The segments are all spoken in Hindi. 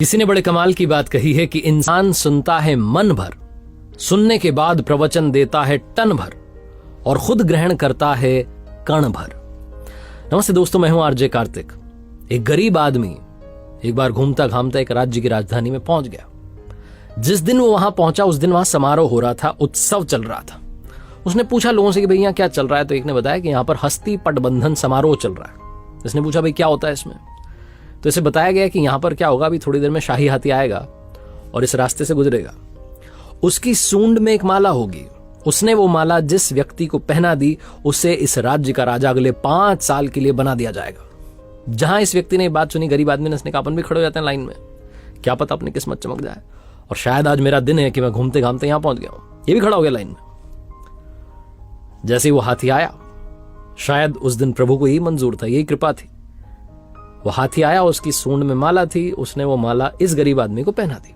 किसी ने बड़े कमाल की बात कही है कि इंसान सुनता है मन भर, सुनने के बाद प्रवचन देता है टन भर और खुद ग्रहण करता है कण भर। नमस्ते दोस्तों, मैं हूं आरजे कार्तिक। एक गरीब आदमी एक बार घूमता घामता एक राज्य की राजधानी में पहुंच गया। जिस दिन वो वहां पहुंचा उस दिन वहां समारोह हो रहा था, उत्सव चल रहा था। उसने पूछा लोगों से कि भाई यहाँ क्या चल रहा है, तो एक ने बताया कि यहाँ पर हस्ती पटबंधन समारोह चल रहा है। इसने पूछा भाई क्या होता है इसमें, तो इसे बताया गया कि यहाँ पर क्या होगा, अभी थोड़ी देर में शाही हाथी आएगा और इस रास्ते से गुजरेगा। उसकी सूंड में एक माला होगी, उसने वो माला जिस व्यक्ति को पहना दी उसे इस राज्य का राजा अगले 5 साल के लिए बना दिया जाएगा। जहां इस व्यक्ति ने बात सुनी, गरीब आदमी ने उसने कहा अपन भी खड़े हो जाते हैं लाइन में, क्या पता अपनी किस्मत चमक जाए और शायद आज मेरा दिन है कि मैं घूमते घामते यहां पहुंच गया हूं। ये भी खड़ा हो गया लाइन में। जैसे ही वो हाथी आया, शायद उस दिन प्रभु को यही मंजूर था, यही कृपा थी। वो हाथी आया, उसकी सूंड में माला थी, उसने वो माला इस गरीब आदमी को पहना दी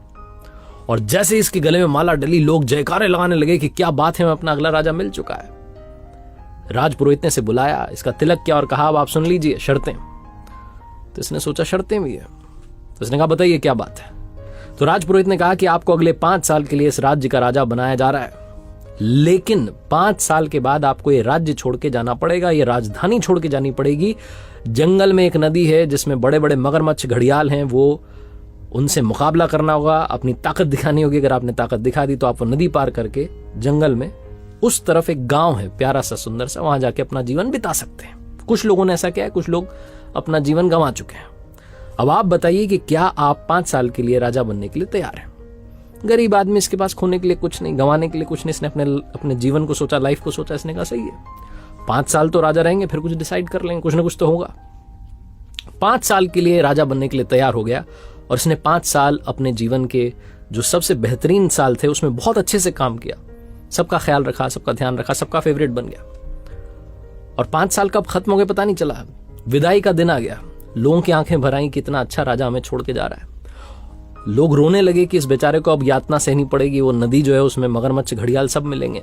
और जैसे ही इसके गले में माला डली, लोग जयकारे लगाने लगे कि क्या बात है, मैं अपना अगला राजा मिल चुका है। राजपुरोहित ने से बुलाया, इसका तिलक किया और कहा अब आप सुन लीजिए शर्तें। तो इसने सोचा शर्तें भी है, तो इसने कहा बताइए क्या बात है। तो राजपुरोहित ने कहा कि आपको अगले 5 साल के लिए इस राज्य का राजा बनाया जा रहा है, लेकिन 5 साल के बाद आपको ये राज्य छोड़ के जाना पड़ेगा, ये राजधानी छोड़ के जानी पड़ेगी। जंगल में एक नदी है जिसमें बड़े बड़े मगरमच्छ घड़ियाल हैं, वो उनसे मुकाबला करना होगा, अपनी ताकत दिखानी होगी। अगर आपने ताकत दिखा दी तो आप वो नदी पार करके जंगल में उस तरफ एक गांव है प्यारा सा सुंदर सा, वहां जाके अपना जीवन बिता सकते हैं। कुछ लोगों ने ऐसा किया है, कुछ लोग अपना जीवन गंवा चुके हैं। अब आप बताइए कि क्या आप 5 साल के लिए राजा बनने के लिए तैयार हैं? गरीब आदमी, इसके पास खोने के लिए कुछ नहीं, गंवाने के लिए कुछ नहीं। इसने अपने जीवन को सोचा, लाइफ को सोचा। इसने कहा सही है, 5 साल तो राजा रहेंगे, फिर कुछ डिसाइड कर लेंगे, कुछ ना कुछ तो होगा। 5 साल के लिए राजा बनने के लिए तैयार हो गया और इसने 5 साल अपने जीवन के जो सबसे बेहतरीन साल थे उसमें बहुत अच्छे से काम किया, सबका ख्याल रखा, सबका ध्यान रखा, सबका फेवरेट बन गया। और 5 साल कब खत्म हो गए पता नहीं चला। विदाई का दिन आ गया, लोगों की आंखें भर आई, कितना अच्छा राजा हमें छोड़ के जा रहा है। लोग रोने लगे कि इस बेचारे को अब यातना सहनी पड़ेगी। वो नदी जो है उसमें मगरमच्छ घड़ियाल सब मिलेंगे,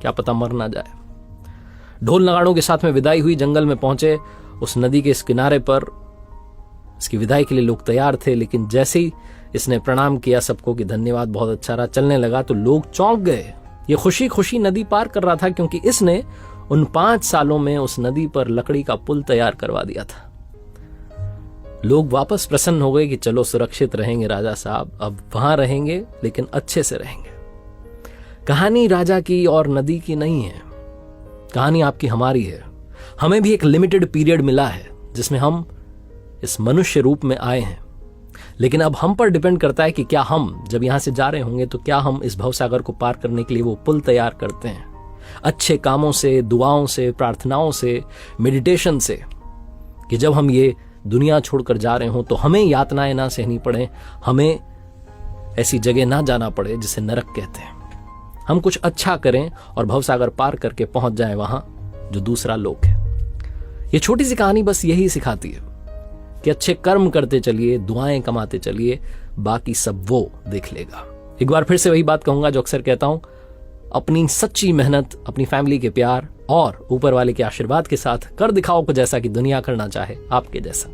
क्या पता मर ना जाए। ढोल नगाड़ों के साथ में विदाई हुई, जंगल में पहुंचे। उस नदी के इस किनारे पर इसकी विदाई के लिए लोग तैयार थे, लेकिन जैसे ही इसने प्रणाम किया सबको कि धन्यवाद, बहुत अच्छा रहा, चलने लगा, तो लोग चौंक गए। ये खुशी खुशी नदी पार कर रहा था क्योंकि इसने उन 5 सालों में उस नदी पर लकड़ी का पुल तैयार करवा दिया था। लोग वापस प्रसन्न हो गए कि चलो सुरक्षित रहेंगे राजा साहब, अब वहां रहेंगे लेकिन अच्छे से रहेंगे। कहानी राजा की और नदी की नहीं है, कहानी आपकी हमारी है। हमें भी एक लिमिटेड पीरियड मिला है जिसमें हम इस मनुष्य रूप में आए हैं, लेकिन अब हम पर डिपेंड करता है कि क्या हम जब यहां से जा रहे होंगे तो क्या हम इस भवसागर को पार करने के लिए वो पुल तैयार करते हैं, अच्छे कामों से, दुआओं से, प्रार्थनाओं से, मेडिटेशन से, कि जब हम ये दुनिया छोड़कर जा रहे हों तो हमें यातनाएं ना सहनी पड़े, हमें ऐसी जगह ना जाना पड़े जिसे नरक कहते हैं। हम कुछ अच्छा करें और भवसागर पार करके पहुंच जाएं वहां जो दूसरा लोक है। ये छोटी सी कहानी बस यही सिखाती है कि अच्छे कर्म करते चलिए, दुआएं कमाते चलिए, बाकी सब वो देख लेगा। एक बार फिर से वही बात कहूंगा जो अक्सर कहता हूं, अपनी सच्ची मेहनत, अपनी फैमिली के प्यार और ऊपर वाले के आशीर्वाद के साथ कर दिखाओ कुछ ऐसा कि दुनिया करना चाहे आपके जैसा।